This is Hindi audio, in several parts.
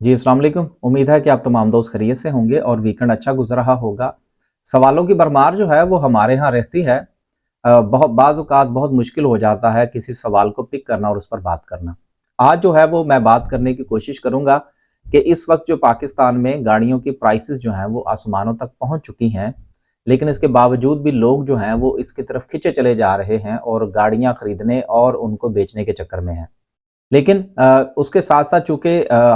जी, अस्सलाम वालेकुम। उम्मीद है कि आप तमाम दोस्त खैरियत से होंगे और वीकेंड अच्छा गुज़र रहा होगा। सवालों की भरमार जो है वो हमारे यहाँ रहती है। बहुत बाज़ औक़ात बहुत मुश्किल हो जाता है किसी सवाल को पिक करना और उस पर बात करना। आज जो है वो मैं बात करने की कोशिश करूँगा कि इस वक़्त जो पाकिस्तान में गाड़ियों की प्राइसेज़ जो हैं वो आसमानों तक पहुँच चुकी हैं, लेकिन इसके बावजूद भी लोग जो हैं वो इसकी तरफ खिंचे चले जा रहे हैं और गाड़ियाँ खरीदने और उनको बेचने के चक्कर में हैं। लेकिन उसके साथ-साथ चूँकि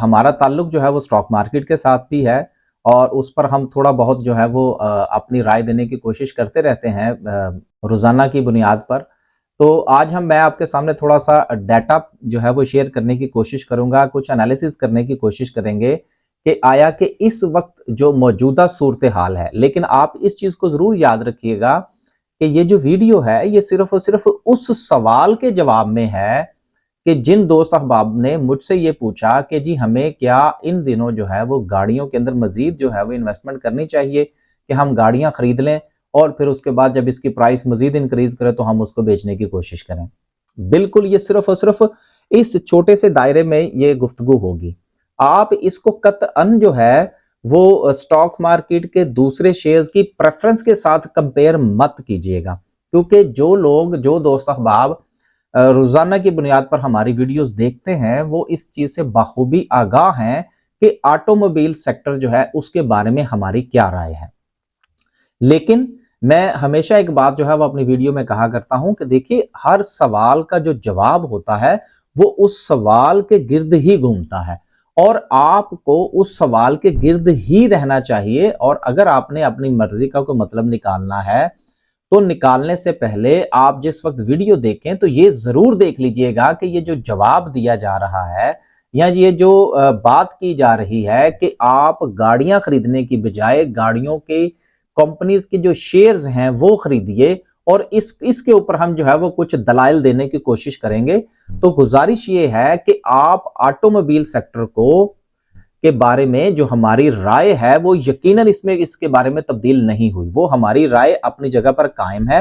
हमारा ताल्लुक जो है वो स्टॉक मार्केट के साथ भी है और उस पर हम थोड़ा बहुत जो है वो अपनी राय देने की कोशिश करते रहते हैं रोज़ाना की बुनियाद पर। तो आज मैं आपके सामने थोड़ा-सा डाटा जो है वो शेयर करने की कोशिश करूँगा, कुछ एनालिसिस करने की कोशिश करेंगे कि आया कि इस वक़्त जो मौजूदा सूरत-ए-हाल है, लेकिन आप इस चीज़ को ज़रूर याद रखिएगा कि ये जो वीडियो है, ये सिर्फ़ और सिर्फ़ उस सवाल के जवाब में है कि जिन दोस्त अहबाब ने मुझसे ये पूछा कि जी हमें क्या इन दिनों जो है वो गाड़ियों के अंदर मज़ीद जो है वो इन्वेस्टमेंट करनी चाहिए कि हम गाड़ियाँ खरीद लें और फिर उसके बाद जब इसकी प्राइस मज़ीद इंक्रीज़ करे तो हम उसको बेचने की कोशिश करें। बिल्कुल ये सिर्फ़ और सिर्फ़ इस छोटे से दायरे में ये गुफ्तगू होगी। आप इसको कतअन जो है वो स्टॉक मार्केट के दूसरे शेयर्स की प्रेफ़रेंस के साथ कंपेयर मत कीजिएगा, क्योंकि जो लोग, जो दोस्त अहबाब रोजाना की बुनियाद पर हमारी वीडियोस देखते हैं वो इस चीज से बखूबी आगाह हैं कि ऑटोमोबाइल सेक्टर जो है उसके बारे में हमारी क्या राय है। लेकिन मैं हमेशा एक बात जो है वो अपनी वीडियो में कहा करता हूं कि देखिए हर सवाल का जो जवाब होता है वो उस सवाल के गिर्द ही घूमता है और आपको उस सवाल के गिर्द ही रहना चाहिए। और अगर आपने अपनी मर्जी का कोई मतलब निकालना है तो निकालने से पहले आप जिस वक्त वीडियो देखें तो ये जरूर देख लीजिएगा कि ये जो जवाब दिया जा रहा है या ये जो बात की जा रही है कि आप गाड़ियां खरीदने की बजाय गाड़ियों के कंपनीज के जो शेयर्स हैं वो खरीदिए और इसके ऊपर हम जो है वो कुछ दलाइल देने की कोशिश करेंगे। तो गुजारिश ये है कि आप ऑटोमोबाइल सेक्टर को के बारे में जो हमारी राय है वो यकीनन इसमें इसके बारे में तब्दील नहीं हुई, वो हमारी राय अपनी जगह पर कायम है।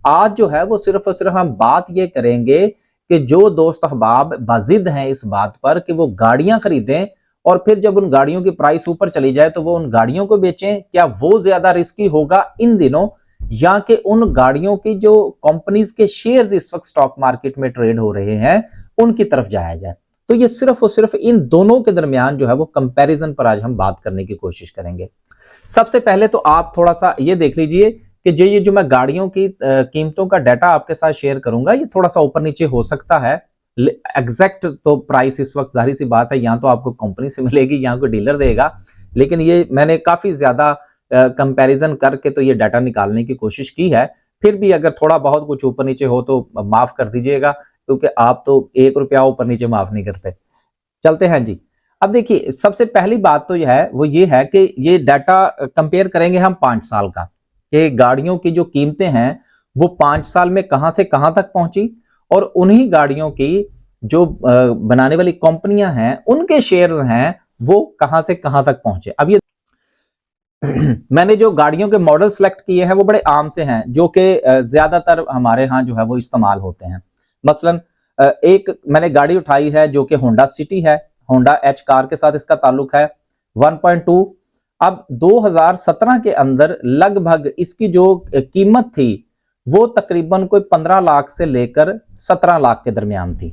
आज जो है वो सिर्फ और सिर्फ हम बात ये करेंगे कि जो दोस्त अहबाब बाजिद हैं इस बात पर कि वो गाड़ियां खरीदें और फिर जब उन गाड़ियों की प्राइस ऊपर चली जाए तो वो उन गाड़ियों को बेचें, क्या वो ज्यादा रिस्की होगा इन दिनों या कि उन गाड़ियों की जो कंपनीज के शेयर्स इस वक्त स्टॉक मार्केट में ट्रेड हो रहे हैं उनकी तरफ जाया जाए। तो ये सिर्फ और सिर्फ इन दोनों के दरमियान जो है वो कंपैरिजन पर आज हम बात करने की कोशिश करेंगे। सबसे पहले तो आप थोड़ा सा ये देख लीजिए कि ये जो मैं गाड़ियों की कीमतों का डाटा आपके साथ शेयर करूंगा ये थोड़ा सा ऊपर नीचे हो सकता है। एग्जैक्ट तो प्राइस इस वक्त जाहिर सी बात है यहाँ तो आपको कंपनी से मिलेगी, यहाँ को डीलर देगा, लेकिन ये मैंने काफी ज्यादा कंपैरिजन करके तो ये डाटा निकालने की कोशिश की है। फिर भी अगर थोड़ा बहुत कुछ ऊपर नीचे हो तो माफ कर दीजिएगा, क्योंकि आप तो ₹1 ऊपर नीचे माफ नहीं करते। चलते हैं जी। अब देखिए सबसे पहली बात तो यह है वो ये है कि ये डाटा कंपेयर करेंगे हम 5 साल का कि गाड़ियों की जो कीमतें हैं वो 5 साल में कहां से कहां तक पहुंची और उन्हीं गाड़ियों की जो बनाने वाली कंपनियां हैं उनके शेयर्स हैं वो कहां से कहां तक पहुंचे। अब ये मैंने जो गाड़ियों के मॉडल सेलेक्ट किए हैं वो बड़े आम से हैं जो कि ज्यादातर हमारे यहाँ जो है वो इस्तेमाल होते हैं। मसलन एक मैंने गाड़ी उठाई है जो कि होंडा सिटी है, होंडा एच कार के साथ इसका ताल्लुक है 1.2। अब 2017 के अंदर लगभग इसकी जो कीमत थी वो तकरीबन कोई 15 लाख से लेकर 17 लाख के दरमियान थी।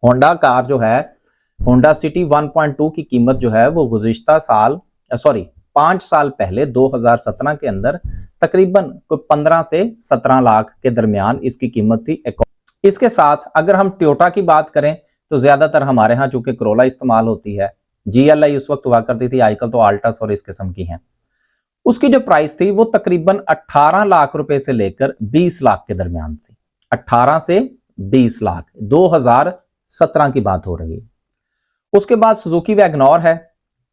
होंडा कार जो है होंडा सिटी 1.2 की कीमत जो है वो गुज़िश्ता साल 5 साल पहले 2017 के अंदर तकरीबन कोई 15 से 17 लाख के दरमियान इसकी कीमत थी। इसके साथ अगर हम टोयोटा की बात करें तो ज्यादातर हमारे यहाँ चूंकि करोला इस्तेमाल होती है, जीएलआई उस वक्त हुआ करती थी, आजकल तो आल्टस और इस किस्म की हैं। उसकी जो प्राइस थी वो तकरीबन 18 लाख रुपए से लेकर 20 लाख के दरमियान थी। 18 से 20 लाख 2017 की बात हो रही है। उसके बाद सुजुकी वैगनॉर है।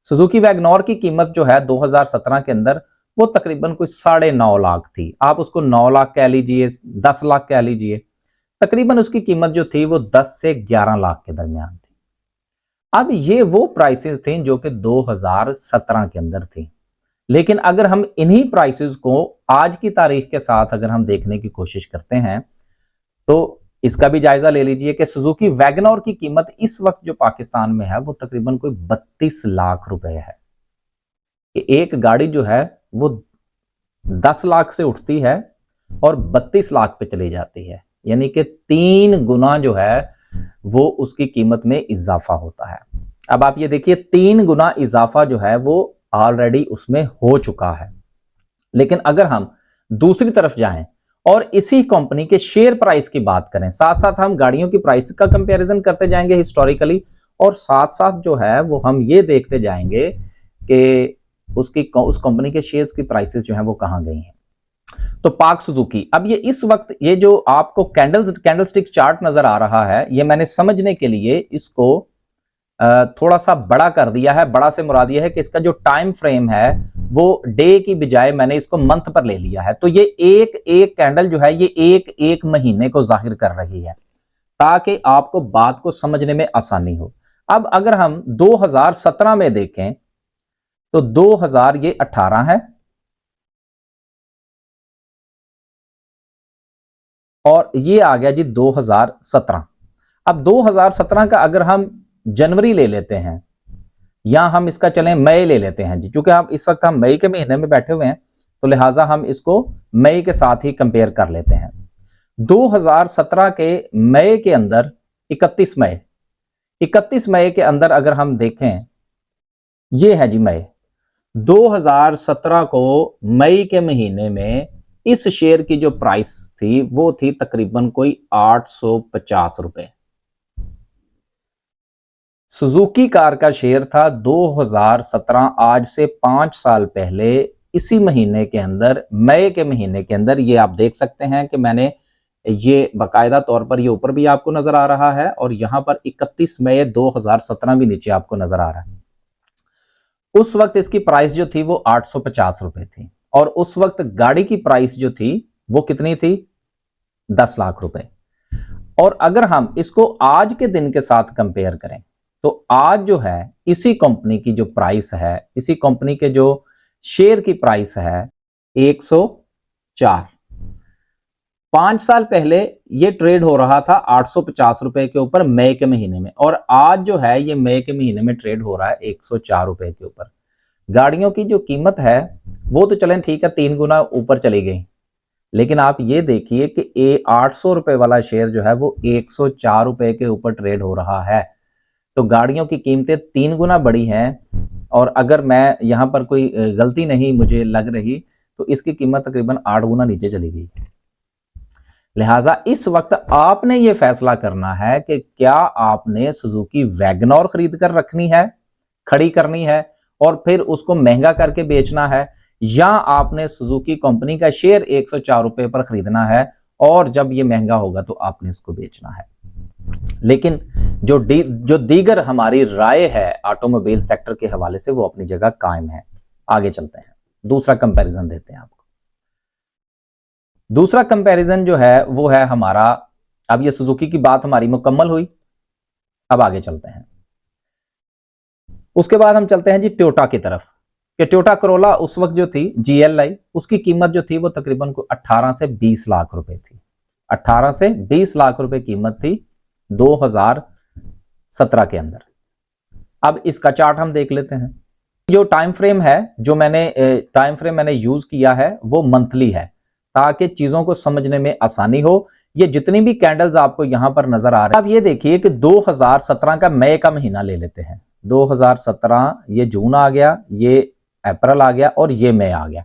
सुजुकी वैगनॉर की कीमत जो है 2017 के अंदर वो तकरीबन कोई 9.5 लाख थी। आप उसको 9 लाख कह लीजिए, 10 लाख कह लीजिए, तकरीबन उसकी कीमत जो थी वो 10 से 11 लाख के दरमियान थी। अब ये वो प्राइसेस थी जो कि 2017 के अंदर थी। लेकिन अगर हम इन्हीं प्राइसेस को आज की तारीख के साथ अगर हम देखने की कोशिश करते हैं तो इसका भी जायजा ले लीजिए कि सुजुकी वैगनर की कीमत इस वक्त जो पाकिस्तान में है वो तकरीबन कोई 32 लाख रुपए है। कि एक गाड़ी जो है वो 10 लाख से उठती है और 32 लाख पे चली जाती है, यानी कि 3 गुना जो है वो उसकी कीमत में इजाफा होता है। अब आप ये देखिए 3 गुना इजाफा जो है वो ऑलरेडी उसमें हो चुका है। लेकिन अगर हम दूसरी तरफ जाएं और इसी कंपनी के शेयर प्राइस की बात करें, साथ साथ हम गाड़ियों की प्राइस का कंपैरिजन करते जाएंगे हिस्टोरिकली, और साथ साथ जो है वो हम ये देखते जाएंगे कि उस कंपनी के शेयर्स की प्राइसेस जो है वो कहां गई हैं। तो पाक सुजुकी, अब ये इस वक्त ये जो आपको कैंडलस्टिक चार्ट नजर आ रहा है, ये मैंने समझने के लिए इसको थोड़ा सा बड़ा कर दिया है। बड़ा से मुराद यह है कि इसका जो टाइम फ्रेम है वो डे की बजाय मैंने इसको मंथ पर ले लिया है। तो ये एक एक कैंडल जो है ये एक एक महीने को जाहिर कर रही है ताकि आपको बात को समझने में आसानी हो। अब अगर हम 2017 में देखें तो 2018 है और ये आ गया जी 2017। अब 2017 का अगर हम जनवरी ले लेते हैं या हम इसका चलें मई ले लेते हैं जी, क्योंकि हम इस वक्त हम मई के महीने में बैठे हुए हैं तो लिहाजा हम इसको मई के साथ ही कंपेयर कर लेते हैं। 2017 के मई के अंदर 31 मई के अंदर अगर हम देखें, ये है जी मई 2017 को मई के महीने में इस शेयर की जो प्राइस थी वो थी तकरीबन कोई 850 रुपए। सुजुकी कार का शेयर था 2017, आज से 5 साल पहले इसी महीने के अंदर, मई के महीने के अंदर। ये आप देख सकते हैं कि मैंने ये बाकायदा तौर पर, ये ऊपर भी आपको नजर आ रहा है और यहां पर 31 मई 2017 भी नीचे आपको नजर आ रहा है। उस वक्त इसकी प्राइस जो थी वो 850 रुपए थी और उस वक्त गाड़ी की प्राइस जो थी वो कितनी थी, 10 लाख रुपए। और अगर हम इसको आज के दिन के साथ कंपेयर करें तो आज जो है इसी कंपनी की जो प्राइस है, इसी कंपनी के जो शेयर की प्राइस है 104। 5 साल पहले ये ट्रेड हो रहा था 850 रुपए के ऊपर मई के महीने में, और आज जो है ये मई के महीने में ट्रेड हो रहा है 104 रुपए के ऊपर। गाड़ियों की जो कीमत है वो तो चलें ठीक है 3 गुना ऊपर चली गई, लेकिन आप ये देखिए कि 800 रुपए वाला शेयर जो है वो 104 रुपए के ऊपर ट्रेड हो रहा है। तो गाड़ियों की कीमतें 3 गुना बढ़ी हैं, और अगर मैं यहां पर कोई गलती नहीं मुझे लग रही तो इसकी कीमत तकरीबन 8 गुना नीचे चली गई। लिहाजा इस वक्त आपने ये फैसला करना है कि क्या आपने सुजुकी वैगनर खरीद कर रखनी है, खड़ी करनी है और फिर उसको महंगा करके बेचना है, या आपने सुजुकी कंपनी का शेयर 104 रुपए पर खरीदना है और जब ये महंगा होगा तो आपने इसको बेचना है। लेकिन जो दीगर हमारी राय है ऑटोमोबाइल सेक्टर के हवाले से वो अपनी जगह कायम है। आगे चलते हैं, दूसरा कंपैरिजन देते हैं आपको। दूसरा कंपैरिजन जो है वो है हमारा, अब ये सुजुकी की बात हमारी मुकम्मल हुई, अब आगे चलते हैं। उसके बाद हम चलते हैं जी टोयोटा की तरफ कि टोयोटा करोला उस वक्त जो थी GLI, उसकी कीमत जो थी वो तकरीबन को 18 से 20 लाख रुपए थी। 18 से 20 लाख रुपए कीमत थी 2017 के अंदर। अब इसका चार्ट हम देख लेते हैं। जो टाइम फ्रेम है, जो मैंने यूज किया है वो मंथली है ताकि चीजों को समझने में आसानी हो। ये जितनी भी कैंडल्स आपको यहां पर नजर आ रहे हैं, अब ये देखिए कि 2017 का मई का महीना ले लेते हैं। 2017 ये जून आ गया, ये अप्रैल आ गया और ये मई आ गया।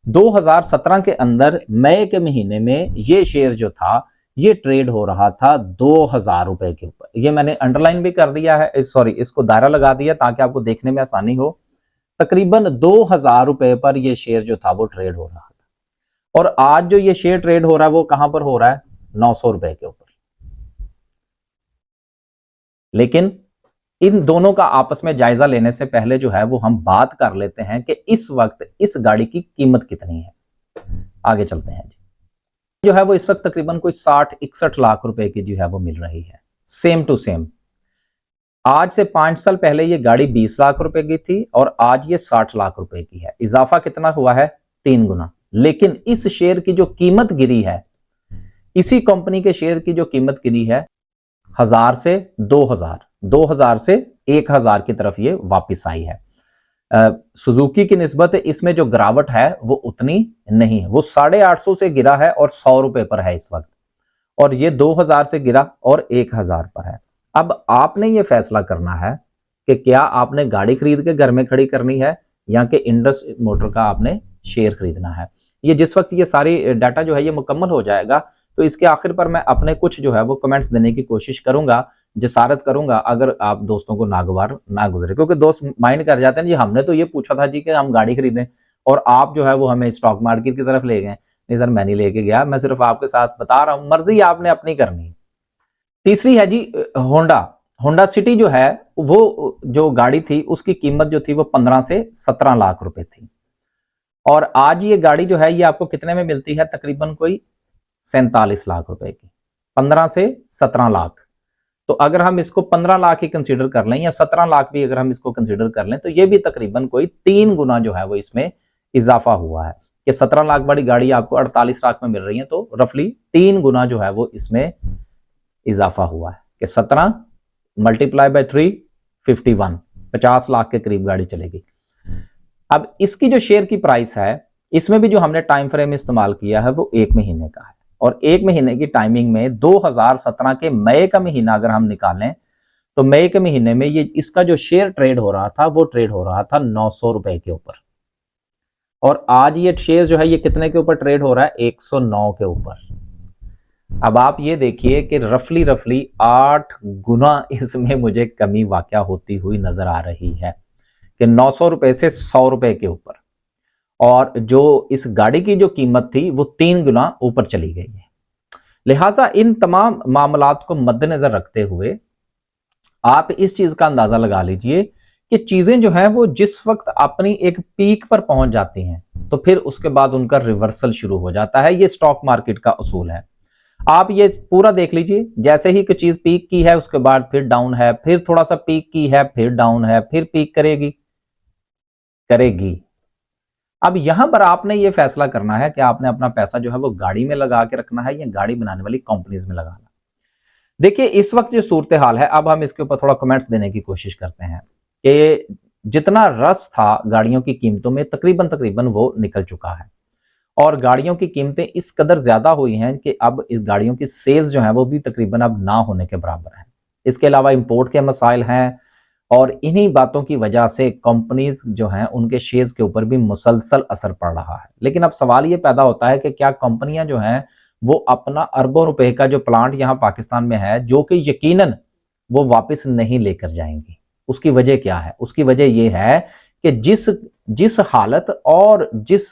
2017 के अंदर मई के महीने में ये शेयर जो था ये ट्रेड हो रहा था 2000 रुपए के ऊपर। ये मैंने अंडरलाइन भी कर दिया है, सॉरी इसको दायरा लगा दिया ताकि आपको देखने में आसानी हो। तकरीबन 2000 रुपए पर यह शेयर जो था वो ट्रेड हो रहा था, और आज जो ये शेयर ट्रेड हो रहा है वो कहां पर हो रहा है, 900 रुपए के ऊपर। लेकिन इन दोनों का आपस में जायजा लेने से पहले जो है वो हम बात कर लेते हैं कि इस वक्त इस गाड़ी की कीमत कितनी है। आगे चलते हैं जी। जो है वो इस वक्त तकरीबन कोई 60-61 लाख रुपए की जो है वो मिल रही है, सेम टू सेम। आज से 5 साल पहले ये गाड़ी 20 लाख रुपए की थी और आज ये 60 लाख रुपए की है। इजाफा कितना हुआ है, 3 गुना। लेकिन इस शेयर की जो कीमत गिरी है इसी कंपनी के शेयर की जो कीमत गिरी है 1000 से 2000, 2000 से 1000 की तरफ ये वापस आई है। सुजुकी की निस्बत इसमें जो गिरावट है वो उतनी नहीं है, वो 850 से गिरा है और 100 रुपए पर है इस वक्त, और ये 2000 से गिरा और 1000 पर है। अब आपने ये फैसला करना है कि क्या आपने गाड़ी खरीद के घर में खड़ी करनी है या कि इंडस मोटर का आपने शेयर खरीदना है। ये जिस वक्त ये सारी डाटा जो है ये मुकम्मल हो जाएगा तो इसके आखिर पर मैं अपने कुछ जो है वो कमेंट्स देने की कोशिश करूंगा, जसारत करूंगा, अगर आप दोस्तों को नागवार ना गुजरे, क्योंकि दोस्त माइंड कर जाते हैं जी हमने तो ये पूछा था जी कि हम गाड़ी खरीदें और आप जो है वो हमें स्टॉक मार्केट की तरफ ले गए। नहीं सर, मैं नहीं लेके गया, मैं सिर्फ आपके साथ बता रहा हूं, मर्जी आपने अपनी करनी है। तीसरी है जी होंडा। होंडा सिटी जो है वो जो गाड़ी थी उसकी कीमत जो थी वो 15 से 17 लाख रुपए थी, और आज ये गाड़ी जो है ये आपको कितने में मिलती है, तकरीबन कोई 47 लाख रुपए की। 15 से 17 लाख, तो अगर हम इसको 15 लाख ही कंसीडर कर लें या 17 लाख भी अगर हम इसको कंसीडर कर लें तो ये भी तकरीबन कोई 3 गुना जो है वो इसमें इजाफा हुआ है कि 17 लाख वाली गाड़ी आपको 48 लाख में मिल रही है, तो रफली 3 गुना जो है वो इसमें इजाफा हुआ है कि 17 मल्टीप्लाई बाय 3 51, 50 लाख के करीब गाड़ी चलेगी। अब इसकी जो शेयर की प्राइस है इसमें भी जो हमने टाइम फ्रेम इस्तेमाल किया है वो 1 महीने का है, और 1 महीने की टाइमिंग में 2017 के मई का महीना अगर हम निकालें तो मई के महीने में ये इसका जो शेयर ट्रेड हो रहा था वो ट्रेड हो रहा था 900 रुपए के ऊपर, और आज ये शेयर जो है ये कितने के ऊपर ट्रेड हो रहा है, 109 के ऊपर। अब आप ये देखिए कि रफली 8 गुना इसमें मुझे कमी वाकया होती हुई नजर आ रही है कि 900 रुपए से 100 रुपए के ऊपर, और जो इस गाड़ी की जो कीमत थी वो 3 गुना ऊपर चली गई है। लिहाजा इन तमाम मामलात को मद्देनजर रखते हुए आप इस चीज का अंदाजा लगा लीजिए कि चीजें जो है वो जिस वक्त अपनी एक पीक पर पहुंच जाती हैं तो फिर उसके बाद उनका रिवर्सल शुरू हो जाता है। ये स्टॉक मार्केट का उसूल है। आप ये पूरा देख लीजिए, जैसे ही कोई चीज पीक की है उसके बाद फिर डाउन है, फिर थोड़ा सा पीक की है, फिर डाउन है, फिर पीक करेगी। अब यहां पर आपने ये फैसला करना है कि आपने अपना पैसा जो है वो गाड़ी में लगा के रखना है या गाड़ी बनाने वाली कंपनीज में लगाना। देखिए इस वक्त जो सूरत हाल है, अब हम इसके ऊपर थोड़ा कमेंट्स देने की कोशिश करते हैं कि जितना रस था गाड़ियों की कीमतों में तकरीबन वो निकल चुका है, और गाड़ियों की कीमतें इस कदर ज्यादा हुई हैं कि अब इस गाड़ियों की सेल्स जो है वो भी तकरीबन अब ना होने के बराबर है। इसके अलावा इंपोर्ट के मसाइल हैं, और इन्हीं बातों की वजह से कंपनीज जो हैं उनके शेयर्स के ऊपर भी मुसलसल असर पड़ रहा है। लेकिन अब सवाल ये पैदा होता है कि क्या कंपनियां जो हैं वो अपना अरबों रुपए का जो प्लांट यहाँ पाकिस्तान में है जो कि यकीनन वो वापस नहीं लेकर जाएंगी। उसकी वजह क्या है? उसकी वजह यह है कि जिस हालत और जिस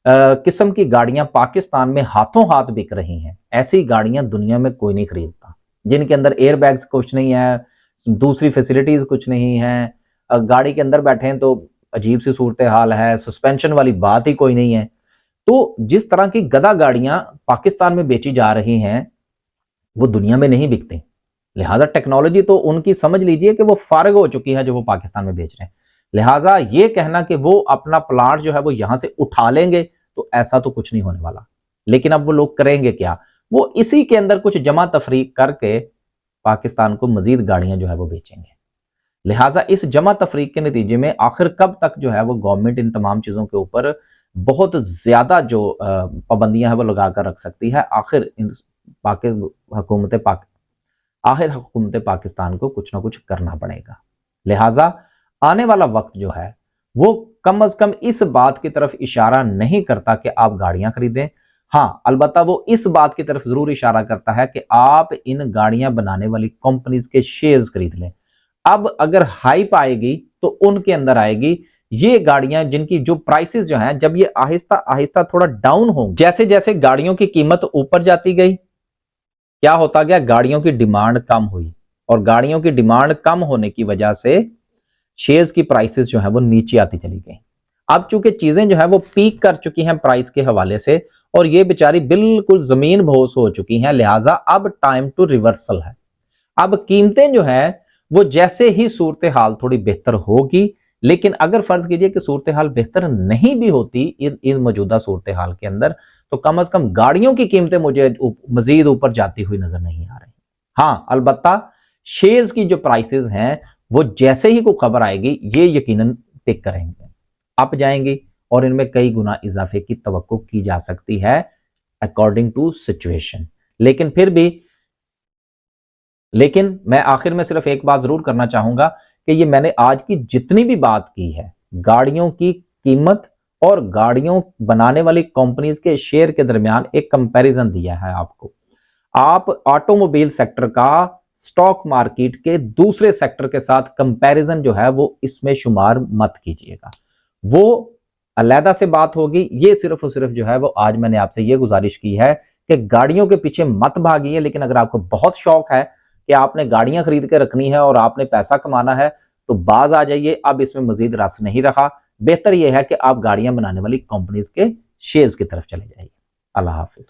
किस्म की गाड़ियां पाकिस्तान में हाथों हाथ बिक रही हैं, ऐसी गाड़ियां दुनिया में कोई नहीं खरीदता, जिनके अंदर एयरबैग्स कुछ नहीं है, दूसरी फैसिलिटीज कुछ नहीं है, गाड़ी के अंदर बैठे हैं तो अजीब सी सूरत हाल है, सस्पेंशन वाली बात ही कोई नहीं है। तो जिस तरह की गधा गाड़ियां पाकिस्तान में बेची जा रही हैं वो दुनिया में नहीं बिकती। लिहाजा टेक्नोलॉजी तो उनकी समझ लीजिए कि वो फारिग हो चुकी है जो वो पाकिस्तान में बेच रहे हैं। लिहाजा ये कहना कि वो अपना प्लांट जो है वो यहां से उठा लेंगे तो ऐसा तो कुछ नहीं होने वाला। लेकिन अब वो लोग करेंगे क्या? वो इसी के अंदर कुछ जमा तफरीक करके पाकिस्तान को मजीद गाड़ियां जो है वो बेचेंगे। लिहाजा इस जमा तफरीक के नतीजे में आखिर कब तक जो है वो गवर्नमेंट इन तमाम चीजों के ऊपर बहुत ज्यादा जो पाबंदियां है वो लगा कर रख सकती है। आखिर हुकूमत पाकिस्तान को कुछ ना कुछ करना पड़ेगा। लिहाजा आने वाला वक्त जो है वो कम अज कम इस बात की तरफ इशारा नहीं करता कि आप गाड़ियां खरीदें। हाँ, अलबत्ता वो इस बात की तरफ जरूर इशारा करता है कि आप इन गाड़ियां बनाने वाली कंपनीज के शेयर्स खरीद लें। अब अगर हाइप आएगी तो उनके अंदर आएगी ये गाड़ियां जिनकी जो प्राइसेस जो हैं, जब ये आहिस्ता आहिस्ता थोड़ा डाउन हो, जैसे जैसे गाड़ियों की कीमत ऊपर जाती गई, क्या होता गया, गाड़ियों की डिमांड कम हुई, और गाड़ियों की डिमांड कम होने की वजह से शेयर्स की प्राइसेस जो है वो नीचे आती चली गई। अब चूंकि चीजें जो है वो पीक कर चुकी हैं प्राइस के हवाले से, और ये बेचारी बिल्कुल जमीन भोस हो चुकी हैं, लिहाजा अब टाइम टू रिवर्सल है। अब कीमतें जो है वो जैसे ही सूरत हाल थोड़ी बेहतर होगी लेकिन अगर फर्ज कीजिए कि सूरत हाल बेहतर नहीं भी होती इन मौजूदा सूरत हाल के अंदर, तो कम से कम गाड़ियों की कीमतें मुझे मजीद ऊपर जाती हुई नजर नहीं आ रही। हाँ, अलबत्ता शेयर्स की जो प्राइसेस हैं वो जैसे ही कोई खबर आएगी ये यकीनन पिक करेंगे, अप जाएंगी और इनमें कई गुना इजाफे की तवक्को की जा सकती है अकॉर्डिंग टू सिचुएशन। लेकिन फिर भी लेकिन मैं आखिर में सिर्फ एक बात जरूर करना चाहूंगा कि ये मैंने आज की जितनी भी बात की है, गाड़ियों की कीमत और गाड़ियों बनाने वाली कंपनीज के शेयर के दरमियान एक कंपैरिजन दिया है आपको। आप ऑटोमोबाइल सेक्टर का स्टॉक मार्केट के दूसरे सेक्टर के साथ कंपैरिजन जो है वो इसमें शुमार मत कीजिएगा, वो अलहदा से बात होगी। ये सिर्फ और सिर्फ जो है वो आज मैंने आपसे ये गुजारिश की है कि गाड़ियों के पीछे मत भागिए, लेकिन अगर आपको बहुत शौक है कि आपने गाड़ियां खरीद के रखनी है और आपने पैसा कमाना है तो बाज आ जाइए, अब इसमें मजीद रस नहीं रहा। बेहतर यह है कि आप गाड़ियां बनाने वाली कंपनीज के शेयर्स की तरफ चले जाइए। अल्लाह हाफिज।